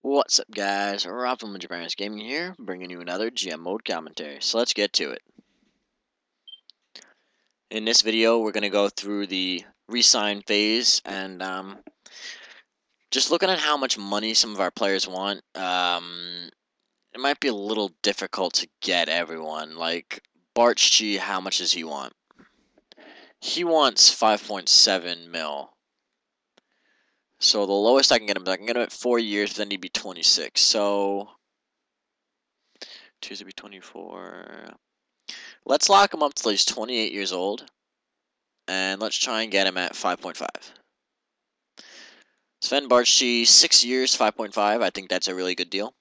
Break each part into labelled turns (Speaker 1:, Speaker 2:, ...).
Speaker 1: What's up, guys? Rob from LegitBrowniesGaming here, bringing you another GM Mode commentary. So let's get to it. In this video, we're going to go through the re-sign phase and just looking at how much money some of our players want. It might be a little difficult to get everyone. Like Barchi, how much does he want? He wants 5.7 mil. So the lowest I can get him at 4 years, but then he'd be 26. So Tuesday be 24. Let's lock him up till he's 28 years old, and let's try and get him at 5.5. Sven Barchi, 6 years, 5.5. I think that's a really good deal.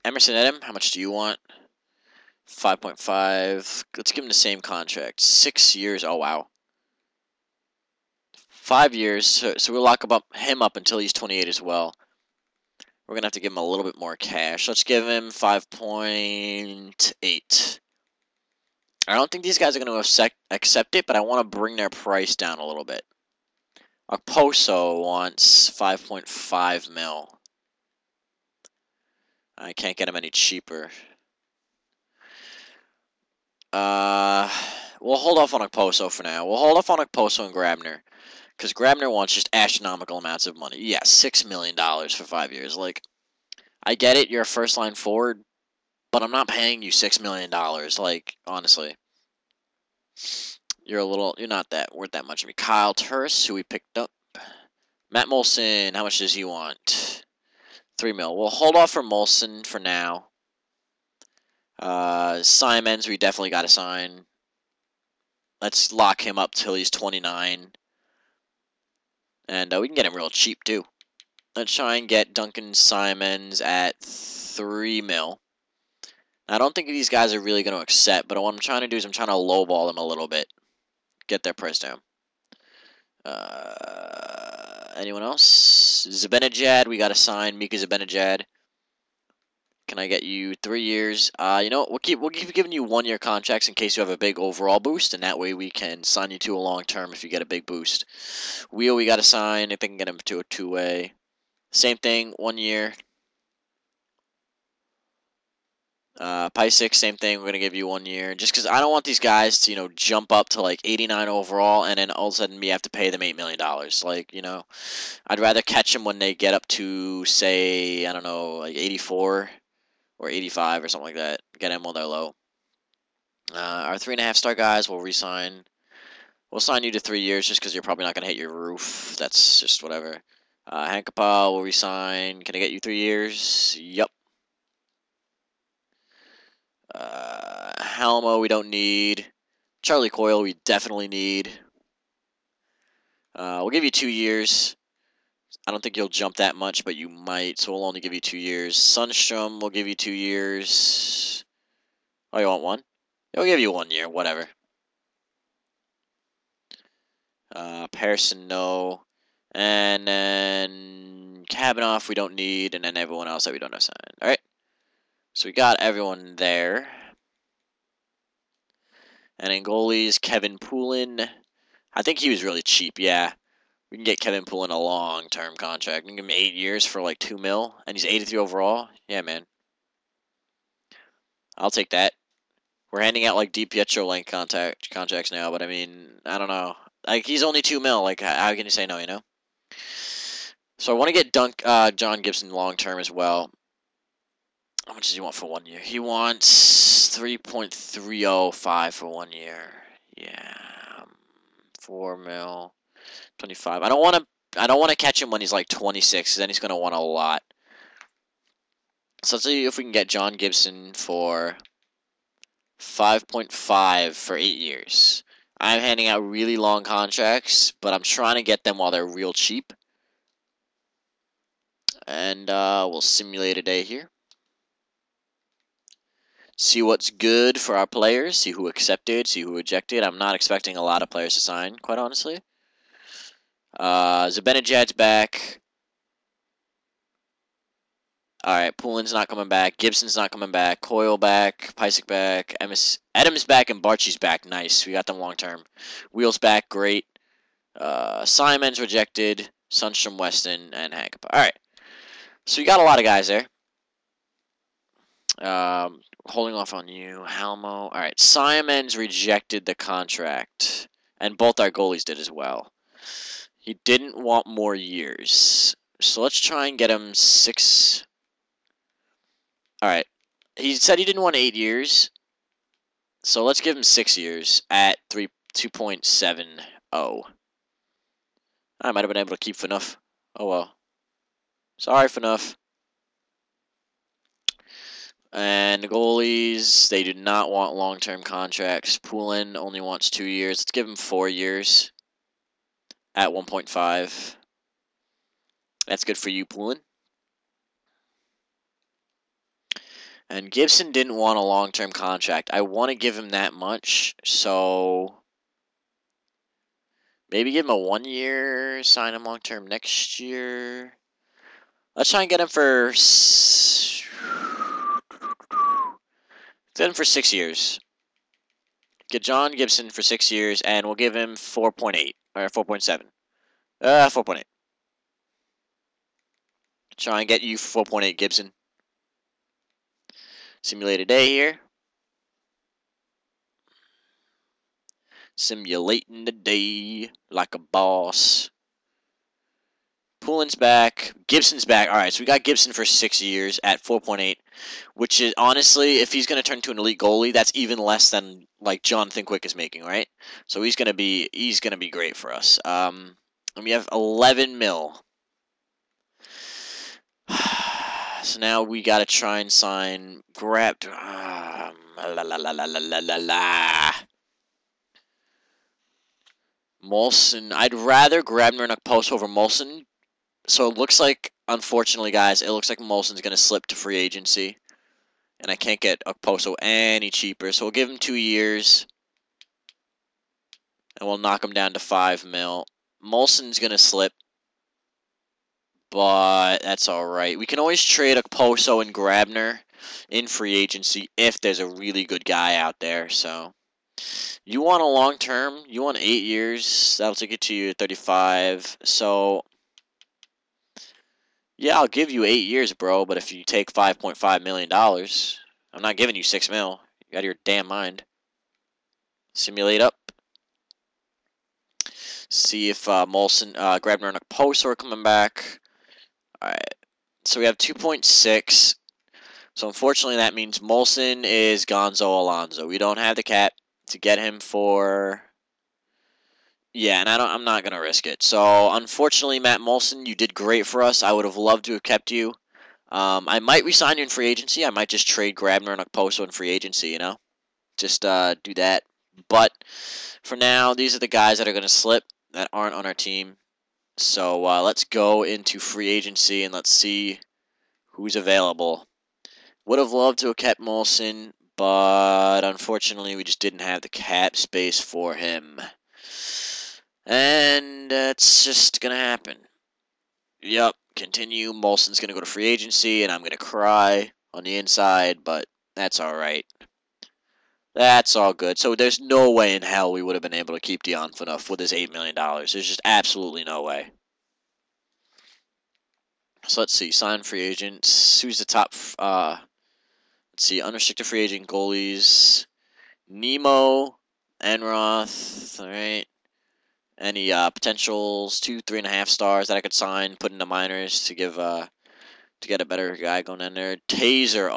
Speaker 1: Emerson Edem, how much do you want? 5.5. Let's give him the same contract. 6 years. Oh, wow. 5 years. So we'll lock him up until he's 28 as well. We're going to have to give him a little bit more cash. Let's give him 5.8. I don't think these guys are going to accept it, but I want to bring their price down a little bit. Okposo wants 5.5 mil. I can't get him any cheaper. We'll hold off on Okposo for now. We'll hold off on Okposo and Grabner, because Grabner wants just astronomical amounts of money. Yeah, $6 million for 5 years. Like, I get it, you're a first-line forward, but I'm not paying you $6 million. Like, honestly, you're not that worth that much to me. Kyle Turris, who we picked up. Matt Molson, how much does he want? 3 mil. We'll hold off for Molson for now. Simons, we definitely got to sign. Let's lock him up till he's 29. And we can get him real cheap, too. Let's try and get Duncan Simons at 3 mil. I don't think these guys are really going to accept, but what I'm trying to do is I'm trying to lowball them a little bit. Get their price down. Anyone else? Zibanejad, we got to sign Mika Zibanejad. Can I get you 3 years? You know what? We'll keep giving you 1-year contracts in case you have a big overall boost, and that way we can sign you to a long term if you get a big boost. Wheel, we got to sign. If they can get him to a 2-way. Same thing, 1 year. Pysick, same thing. We're gonna give you 1 year, just because I don't want these guys to jump up to like 89 overall, and then all of a sudden we have to pay them $8 million. Like I'd rather catch them when they get up to, say, I don't know, like 84 or 85 or something like that. Get them while they're low. Our 3.5-star guys will resign. We'll sign you to 3 years just because you're probably not gonna hit your roof. That's just whatever. Hankapal will resign. Can I get you 3 years? Yep. Halmo, we don't need. Charlie Coyle, we definitely need. We'll give you 2 years. I don't think you'll jump that much, but you might, so we'll only give you 2 years. Sundstrom, we'll give you 2 years. Oh, you want 1? We'll give you 1 year, whatever. Pearson, no. And then Kabanoff, we don't need, and then everyone else that we don't have signed. Alright. So we got everyone there. And in goalies, Kevin Poulin. I think he was really cheap, yeah. We can get Kevin Poulin a long-term contract. We can give him 8 years for like 2 mil, and he's 83 overall. Yeah, man. I'll take that. We're handing out like DiPietro length contracts now, but I mean, I don't know. Like, he's only 2 mil. Like, how can you say no, So I want to get John Gibson long-term as well. How much does he want for 1 year? He wants 3.305 for 1 year. Yeah, 4 mil, 25. I don't want to catch him when he's like 26, because then he's gonna want a lot. So let's see if we can get John Gibson for 5.5 for 8 years. I'm handing out really long contracts, but I'm trying to get them while they're real cheap. And we'll simulate a day here. See what's good for our players, see who accepted, see who rejected. I'm not expecting a lot of players to sign, quite honestly. Zibanejad's back. Alright, Poulin's not coming back. Gibson's not coming back. Coyle back. Pysick back. Adams back and Barchi's back. Nice. We got them long term. Wheels back. Great. Simons rejected. Sunstrom, Weston, and Hackapa. All right. So you got a lot of guys there. Holding off on you, Halmo. All right, Simon's rejected the contract, and both our goalies did as well. He didn't want more years, so let's try and get him 6. All right, he said he didn't want 8 years, so let's give him 6 years at 2.70. I might have been able to keep Fanuff. Oh well. Sorry, Fanuff. And the goalies, they do not want long-term contracts. Poulin only wants 2 years. Let's give him 4 years at 1.5. That's good for you, Poulin. And Gibson didn't want a long-term contract. I want to give him that much, so maybe give him a 1 year, sign him long-term next year. Let's try and get him for 6 years. Get John Gibson for 6 years, and we'll give him 4.8 or 4.7. 4.8. Try and get you for 4.8, Gibson. Simulate a day here. Simulating the day like a boss. Poulin's back. Gibson's back. All right, so we got Gibson for 6 years at 4.8, which is honestly, if he's going to turn to an elite goalie, that's even less than like Jonathan Quick is making, right? So he's going to be great for us. And we have 11 mil. So now we got to try and sign Molson. I'd rather Grabner and Okposo over Molson. So it looks like, unfortunately, guys, it looks like Molson's going to slip to free agency. And I can't get Okposo any cheaper. So we'll give him 2 years. And we'll knock him down to 5 mil. Molson's going to slip. But that's alright. We can always trade Okposo and Grabner in free agency if there's a really good guy out there. So you want a long term, you want 8 years, that'll take you to your 35. So yeah, I'll give you 8 years, bro, but if you take $5.5 million, I'm not giving you 6 mil. You got your damn mind. Simulate up. See if Molson, Grabner, and Okposo are coming back. Alright, so we have 2.6. So unfortunately that means Molson is Gonzo Alonso. We don't have the cap to get him for... Yeah, and I'm not going to risk it. So unfortunately, Matt Molson, you did great for us. I would have loved to have kept you. I might resign you in free agency. I might just trade Grabner and Okposo in free agency, you know? Just do that. But for now, these are the guys that are going to slip that aren't on our team. So let's go into free agency and let's see who's available. Would have loved to have kept Molson, but unfortunately we just didn't have the cap space for him. And it's just going to happen. Yep, continue. Molson's going to go to free agency, and I'm going to cry on the inside, but that's alright. That's all good. So there's no way in hell we would have been able to keep Dion Phaneuf with his $8 million. There's just absolutely no way. So let's see. Sign free agents. Who's the top? Let's see. Unrestricted free agent goalies. Nemo. Enroth. Alright. Any potentials? 2, 3.5 stars that I could sign, put into minors to give to get a better guy going in there. Taser.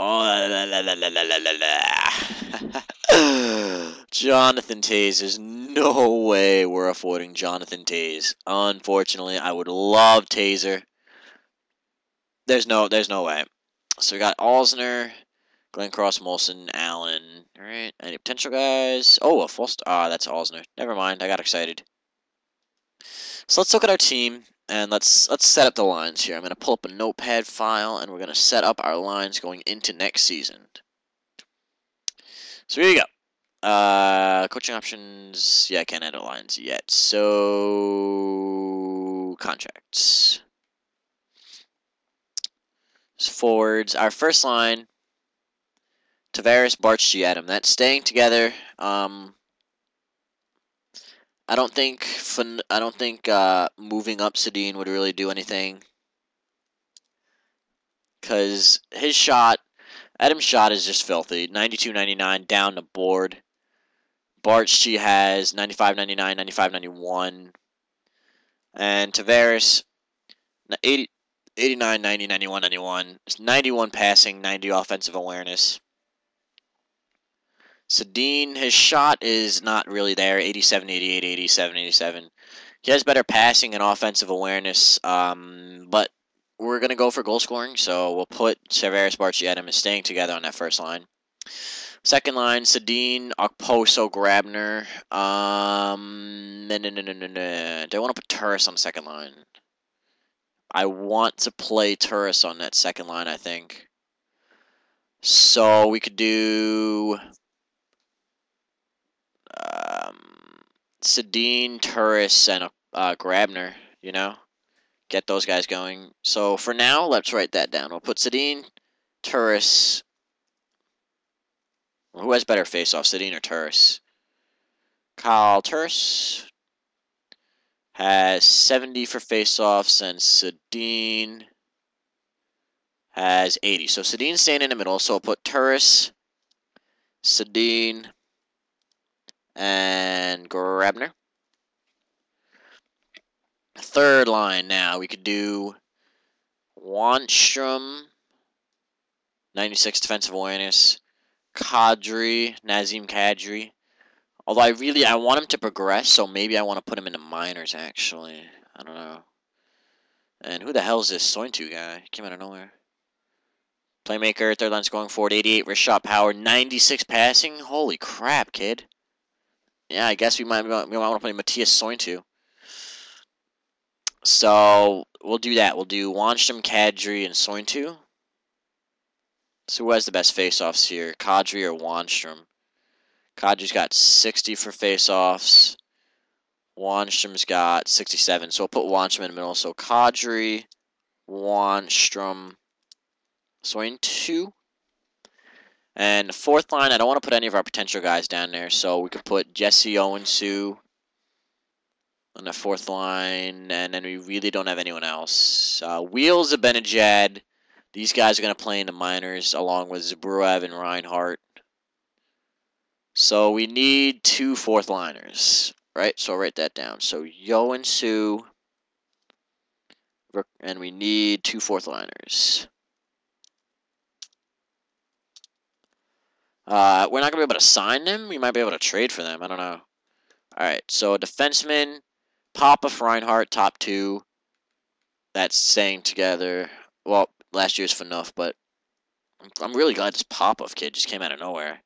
Speaker 1: Oh, Jonathan Taze. There's no way we're affording Jonathan Taze. Unfortunately, I would love Taser. There's no way. So we got Alzner, Glenn Cross, Molson, Allen. All right. Any potential guys? Oh, a full star. Ah, that's Alzner. Never mind. I got excited. So let's look at our team and let's set up the lines here. I'm going to pull up a notepad file and we're going to set up our lines going into next season. So here you go. Coaching options. Yeah, I can't edit lines yet. So contracts. Forwards. Our first line. Tavares, Barch, Adam. That's staying together. I don't think moving up Sedin would really do anything, because his shot, Adam's shot is just filthy. 92, 99 down the board. Barchi has 95, 99, 95, 91. And Tavares, 80, 89, 90, 91, 91. It's 91 passing, 90 offensive awareness. Sedin, his shot is not really there. 87, 88, 87, 87. He has better passing and offensive awareness, but we're going to go for goal scoring, so we'll put Tavares, Barchi, Adam is staying together on that first line. Second line, Sedin, Okposo, Grabner. No. Do I want to put Turris on the second line? I want to play Turris on that second line, I think. So we could do Sedin, Turris, and Grabner, you know? Get those guys going. So for now, let's write that down. We'll put Sedin, Turris. Who has better face-off, Sedin or Turris? Kyle Turris has 70 for face-offs, and Sedin has 80. So Sedin's staying in the middle, so we'll put Turris, Sedin, and Grabner. Third line now, we could do Wanstrom, 96 defensive awareness, Nazem Kadri. Although I want him to progress, so maybe I want to put him in the minors, actually. I don't know. And who the hell is this Sointu guy? He came out of nowhere. Playmaker, third line scoring forward, 88 wrist shot power, 96 passing. Holy crap, kid. Yeah, I guess we might want to play Matthias Sointu. So we'll do that. We'll do Wanstrom, Kadri, and Sointu. So who has the best face-offs here? Kadri or Wanstrom? Kadri's got 60 for face-offs. Wanstrom's got 67. So we'll put Wanstrom in the middle. So Kadri, Wanstrom, Sointu. And the fourth line, I don't want to put any of our potential guys down there. So we could put Jesse Owens-Sue on the fourth line. And then we really don't have anyone else. Wheels, Zibanejad. These guys are going to play in the minors along with Zabruev and Reinhardt. So we need 2 fourth liners, right? So I'll write that down. So Owens-Sue, and we need 2 fourth liners. We're not going to be able to sign them. We might be able to trade for them. I don't know. All right, so defenseman, Popov, Reinhardt, top 2. That's staying together. Well, last year's Phaneuf, but I'm really glad this Popov kid just came out of nowhere.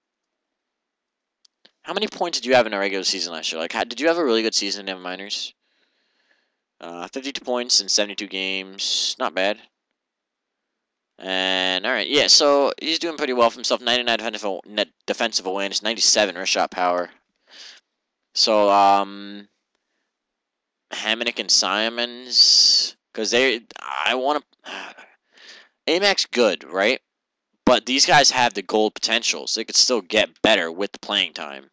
Speaker 1: How many points did you have in a regular season last year? Like, did you have a really good season in minors? 52 points in 72 games. Not bad. And, alright, yeah, so he's doing pretty well for himself. 99 defensive awareness, 97 wrist shot power. So, Hamonic and Simons, because I want to... AMAC's good, right? But these guys have the gold potential, so they could still get better with the playing time.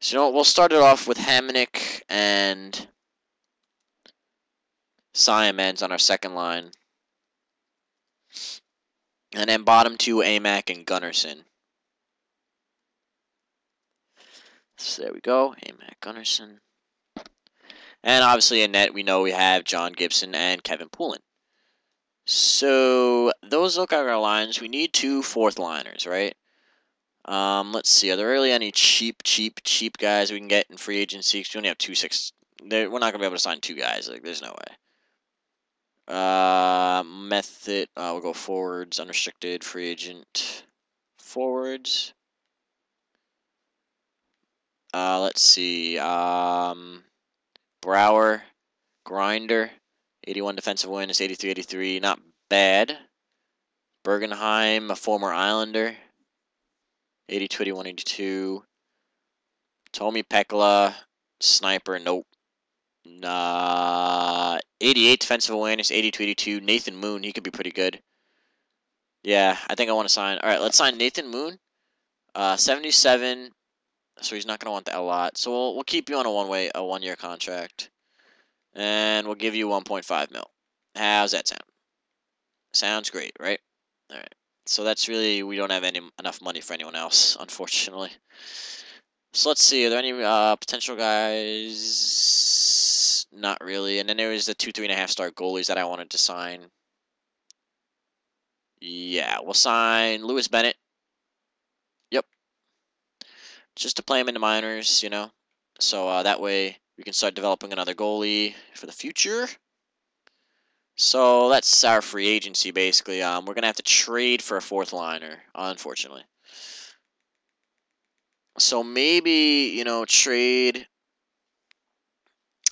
Speaker 1: So, you know what, we'll start it off with Hamonic and Simons on our second line. And then bottom 2, AMAC and Gunnarsson. So there we go, AMAC, Gunnarsson. And obviously in net, we know we have John Gibson and Kevin Poulin. So those look like our lines. We need 2 fourth liners, right? Let's see. Are there really any cheap guys we can get in free agency? Because we only have 2 6. We're not gonna be able to sign 2 guys. Like, there's no way. Method. We'll go forwards, unrestricted, free agent, forwards. Let's see. Brower, Grinder, 81 defensive awareness, 83, 83. Not bad. Bergenheim, a former Islander, 82, 81, 82. Tomi Pekla, sniper, nope. 88 defensive awareness, 82, 82. Nathan Moon, he could be pretty good. Yeah, I think I want to sign. All right, let's sign Nathan Moon. 77 So he's not going to want that a lot. So we'll keep you on a one-year contract. And we'll give you 1.5 mil. How's that sound? Sounds great, right? All right. So that's really, we don't have enough money for anyone else, unfortunately. So let's see, are there any potential guys? Not really. And then there was the 2, 3.5 star goalies that I wanted to sign. Yeah, we'll sign Lewis Bennett. Yep. Just to play him in the minors, you know. So that way we can start developing another goalie for the future. So that's our free agency, basically. We're going to have to trade for a fourth liner, unfortunately. So maybe, you know, trade...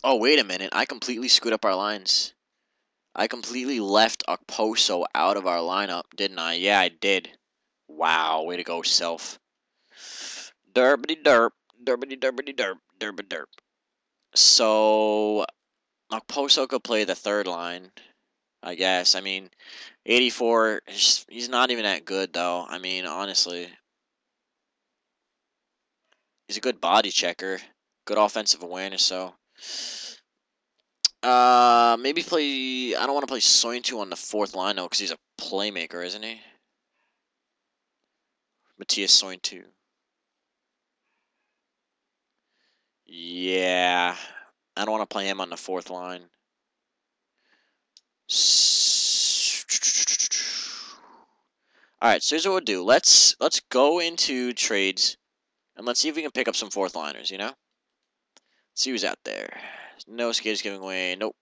Speaker 1: Oh, wait a minute. I completely screwed up our lines. I completely left Okposo out of our lineup, didn't I? Yeah, I did. Wow, way to go, self. Derpity derp, derpity derpity derp, derpity derp. So, Okposo could play the third line, I guess. I mean, 84, he's not even that good, though. I mean, honestly. He's a good body checker. Good offensive awareness, so. Maybe play... I don't want to play Sointu on the fourth line, though, because he's a playmaker, isn't he? Matthias Sointu. Yeah. I don't want to play him on the fourth line. Alright, so here's what we'll do. Let's go into trades, and let's see if we can pick up some fourth liners, you know? Let's see who's out there. No skaters giving away. Nope.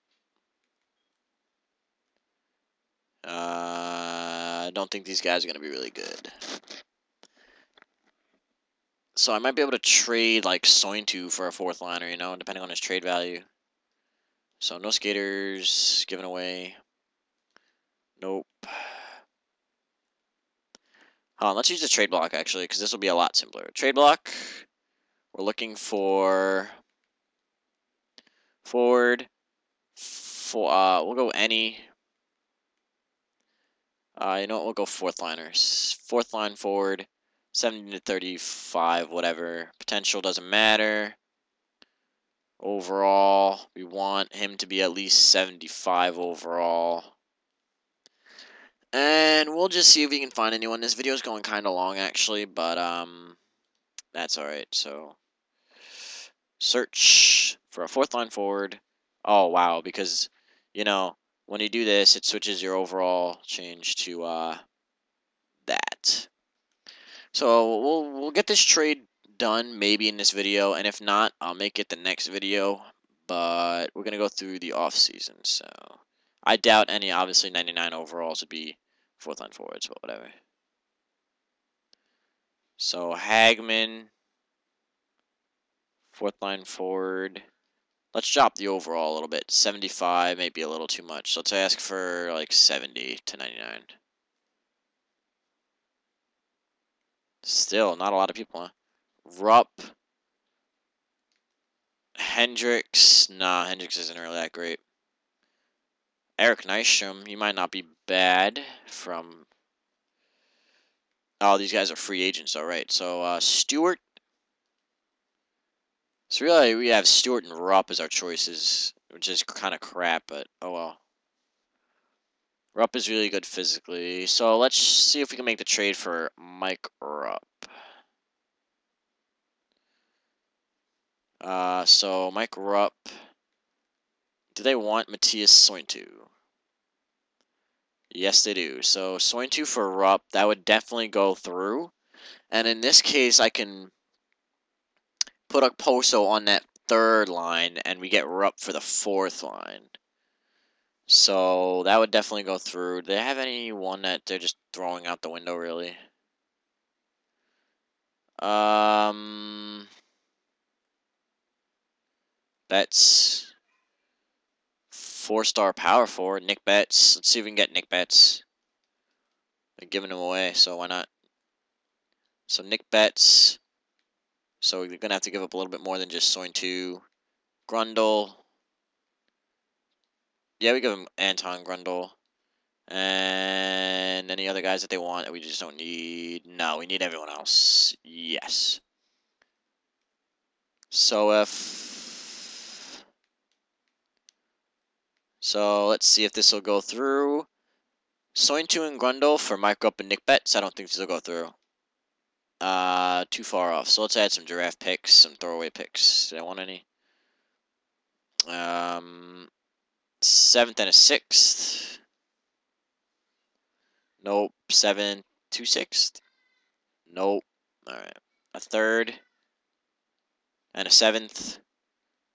Speaker 1: I don't think these guys are going to be really good. So I might be able to trade, like, Sointu for a fourth liner, you know, depending on his trade value. So no skaters given away. Nope. Hold on, let's use the trade block, actually, because this will be a lot simpler. Trade block. We're looking for forward. We'll go any. You know what? We'll go fourth liners. Fourth line forward. 70 to 35, whatever. Potential doesn't matter. Overall, we want him to be at least 75 overall. And we'll just see if we can find anyone. This video is going kind of long, actually, but that's alright. So, search for a fourth line forward. Oh, wow, because, you know, when you do this, it switches your overall change to that. So we'll get this trade done maybe in this video, and if not, I'll make it the next video. But we're gonna go through the off season, so I doubt any. Obviously, 99 overalls would be fourth line forwards, but whatever. So Hagman, fourth line forward. Let's drop the overall a little bit. 75 may be a little too much. So let's ask for like 70 to 99. Still, not a lot of people, huh? Rupp. Hendricks. Nah, Hendricks isn't really that great. Eric Nystrom. He might not be bad from... Oh, these guys are free agents, all right. So, Stewart. So really, we have Stewart and Rupp as our choices, which is kind of crap, but oh well. Rupp is really good physically. So let's see if we can make the trade for Mike Rupp. So Mike Rupp. Do they want Matthias Sointu? Yes, they do. So Sointu for Rupp, that would definitely go through. And in this case, I can put Okposo on that third line, and we get Rupp for the fourth line. So that would definitely go through. Do they have anyone that they're just throwing out the window, really? Betts. 4-star power forward, Nick Betts. Let's see if we can get Nick Betts. They're giving him away, so why not? So Nick Betts. So we're going to have to give up a little bit more than just Sointu. Grundle. Yeah, we give him Anton Grundle. And any other guys that they want that we just don't need? No, we need everyone else. Yes. So let's see if this will go through. Sointu and Grundle for micro up and Nick bets. I don't think this will go through. Too far off. So let's add some giraffe picks, some throwaway picks. Did I want any? 7th and a 6th. Nope. 7th, 2 6th. Nope. All right. A 3rd and a 7th.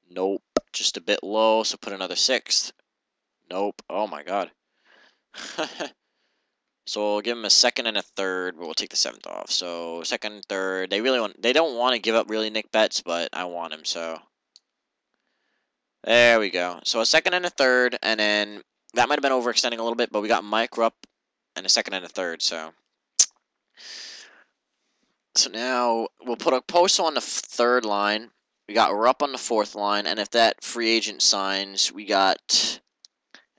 Speaker 1: Nope. Just a bit low, so put another 6th. Nope. Oh my god. So we'll give him a 2nd and a 3rd, but we'll take the 7th off. So 2nd, 3rd. They don't want to give up really Nick bets, but I want him, so there we go. So a 2nd and a 3rd, and then that might have been overextending a little bit, but we got Mike Rupp and a 2nd and a 3rd, so now we'll put a post on the 3rd line. We got Rupp on the 4th line, and if that free agent signs, we got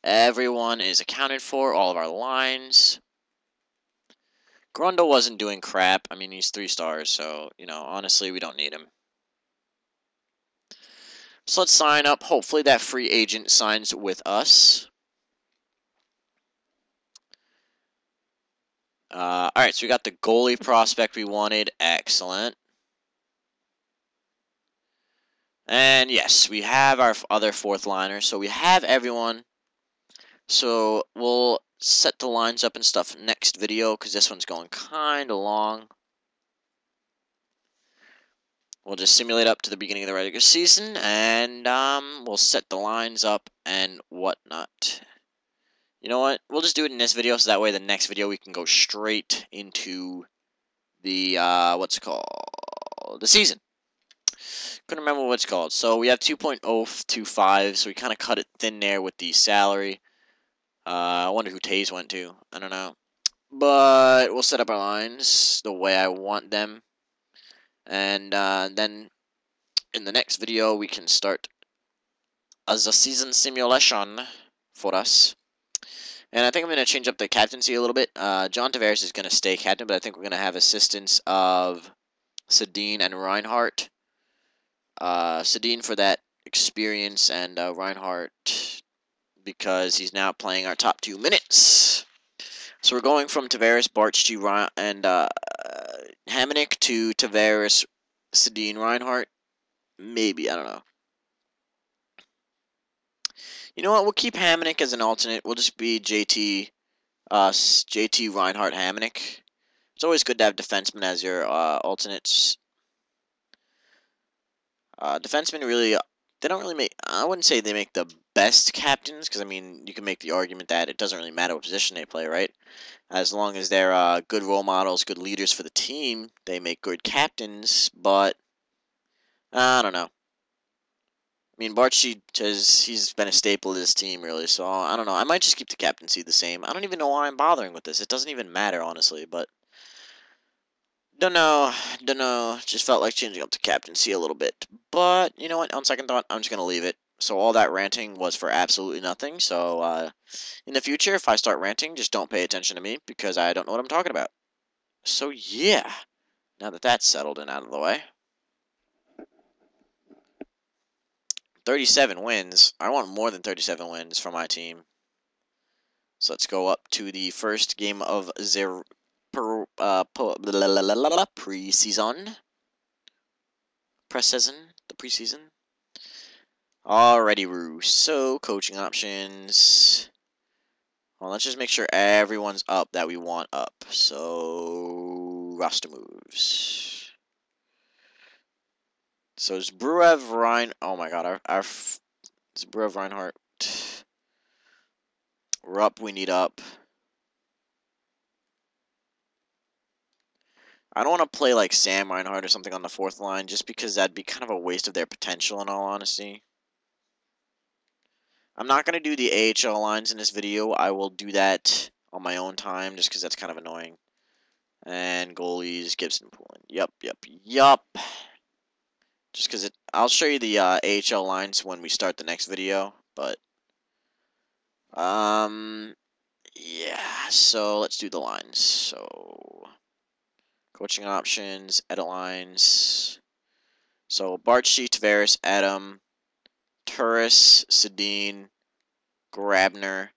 Speaker 1: everyone is accounted for, all of our lines. Grundle wasn't doing crap. I mean, he's 3 stars, so, you know, honestly, we don't need him. So let's sign up. Hopefully that free agent signs with us. Alright, so we got the goalie prospect we wanted. Excellent. And yes, we have our other 4th liner. So we have everyone. So we'll set the lines up and stuff next video because this one's going kind of long. We'll just simulate up to the beginning of the regular season, and we'll set the lines up and whatnot. You know what? We'll just do it in this video, so that way the next video we can go straight into the, what's it called? The season. Couldn't remember what it's called. So we have 2.025, so we kind of cut it thin there with the salary. I wonder who Taze went to. I don't know. But we'll set up our lines the way I want them. And then in the next video, we can start as a season simulation for us. And I think I'm going to change up the captaincy a little bit. John Tavares is going to stay captain, but I think we're going to have assistance of Sedin and Reinhardt. Sedin for that experience, and Reinhardt because he's now playing our top 2 minutes. So we're going from Tavares, Barchi, and Hamonic to Tavares, Sedin, Reinhardt. Maybe, I don't know. You know what? We'll keep Hamonic as an alternate. We'll just be JT Reinhardt, Hamonic. It's always good to have defensemen as your alternates. Defensemen really, they don't really make, I wouldn't say they make the best captains, because, I mean, you can make the argument that it doesn't really matter what position they play, right? As long as they're good role models, good leaders for the team, they make good captains, but I don't know. I mean, Barchi, he's been a staple of this team, really, so I don't know. I might just keep the captaincy the same. I don't even know why I'm bothering with this. It doesn't even matter, honestly, but don't know. Just felt like changing up the captaincy a little bit. But, you know what, on second thought, I'm just going to leave it. So all that ranting was for absolutely nothing, so in the future, if I start ranting, just don't pay attention to me, because I don't know what I'm talking about. So, yeah. Now that that's settled and out of the way. 37 wins. I want more than 37 wins for my team. So let's go up to the first game of the preseason. The preseason. Alrighty, Roo. So, coaching options. Well, let's just make sure everyone's up that we want up. So, roster moves. So it's Bruev, oh my god, it's Bruev, Reinhardt. We're up, we need up. I don't want to play like Sam Reinhardt or something on the 4th line, just because that'd be kind of a waste of their potential, in all honesty. I'm not going to do the AHL lines in this video. I will do that on my own time, just because that's kind of annoying. And goalies, Gibson, Poulin. Yup. Just because I'll show you the AHL lines when we start the next video, but yeah, so let's do the lines. So coaching options, edit lines. So Barchi, Tavares, Adam, Turris, Sedin, Grabner,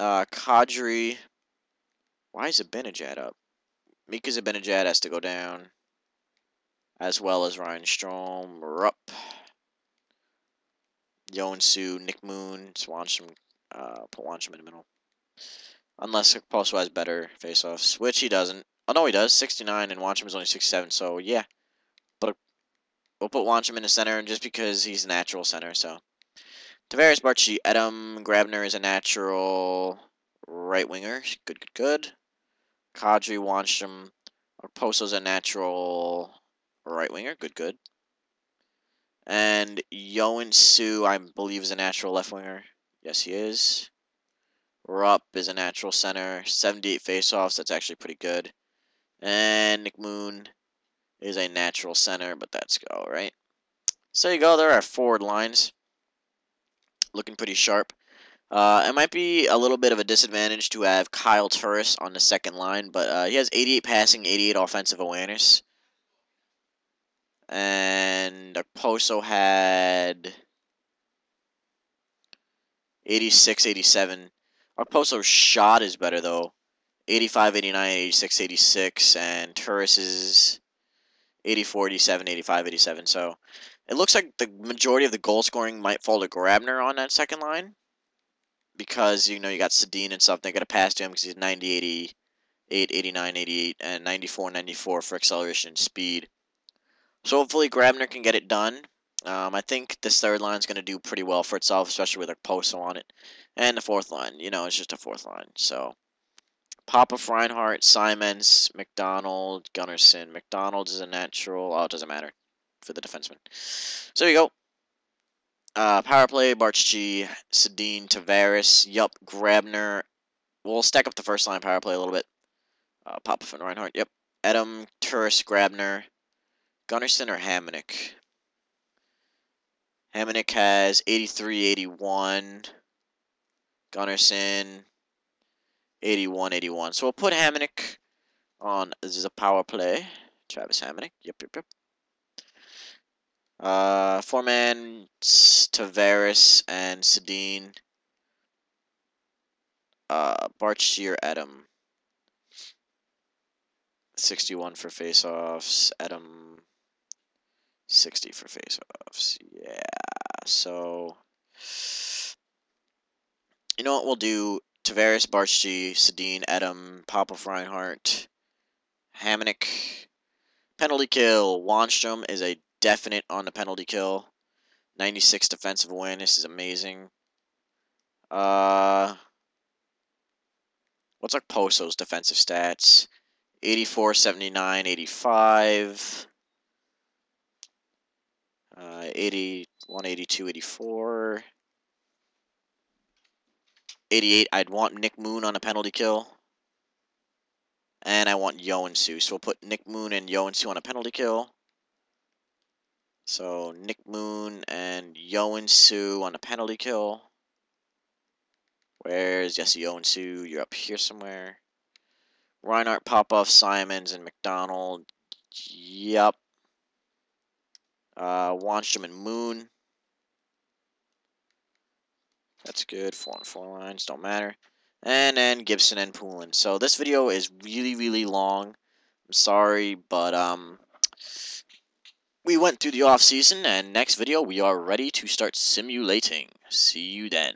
Speaker 1: Kadri. Why is Zibanejad up? Mika Zibanejad has to go down, as well as Ryan Strome, Rupp, Yoensu, Nick Moon, Swanstrom, put Wanstrom in the middle. Unless Posto has better face-offs, which he doesn't. Oh, no, he does. 69, and Wanstrom is only 67, so yeah. But we'll put Wanstrom in the center just because he's a natural center, so. Tavares, Barchi, Edam, Grabner is a natural right winger. Good, good, good. Kadri, Wanstrom, Posto's a natural right winger. Good, good. And Yoensu, I believe, is a natural left winger. Yes, he is. Rupp is a natural center. 78 faceoffs. That's actually pretty good. And Nick Moon is a natural center, but that's go, right? So you go. There are forward lines. Looking pretty sharp. It might be a little bit of a disadvantage to have Kyle Turris on the second line, but he has 88 passing, 88 offensive awareness. And Poso had 86, 87. Poso's shot is better, though. 85, 89, 86, 86. And Turris is 84, 87, 85, 87. So it looks like the majority of the goal scoring might fall to Grabner on that second line. Because, you know, you got Sedin and stuff. They're going to pass to him because he's 90, 88, 89, 88, and 94, 94 for acceleration and speed. So hopefully Grabner can get it done. I think this third line is going to do pretty well for itself, especially with a Poso on it. And the fourth line, you know, it's just a fourth line. So Popov, Reinhardt, Simons, McDonald, Gunnarsson. McDonald is a natural. Oh, it doesn't matter for the defenseman. So there you go. Power play, Barchi, Sedin, Tavares, yup, Grabner. We'll stack up the first line power play a little bit. Popov and Reinhardt, yep. Edam, Turris, Grabner, Gunnarsson or Hamonic. Hamonic has 83, 81. Gunnarsson, 81, 81. So we'll put Hamonic on. This is a power play. Travis Hamonic, yep, yep, yep. Four-man, Tavares and Sedin. Barchi or Edam. 61 for face-offs. Edam, 60 for face-offs. Yeah, so... You know what we'll do? Tavares, Barchi, Sedin, Edam, Popov, Reinhardt, Hamonic. Penalty kill. Wanstrom is a definite on the penalty kill. 96 defensive awareness is amazing. What's our Poso's defensive stats? 84, 79, 85. 81, 82, 84. 88. I'd want Nick Moon on a penalty kill. And I want Yoensu. So we'll put Nick Moon and Yoensu on a penalty kill. So Nick Moon and Yoensu on a penalty kill. Where's Jesse Yoensu? You're up here somewhere. Reinhardt, Popov, Simons, and McDonald. Yep. Wanstrom and Moon. That's good. 4 on 4 lines. Don't matter. And then Gibson and Poulin. So this video is really, really long. I'm sorry, but we went through the off season, and next video we are ready to start simulating. See you then.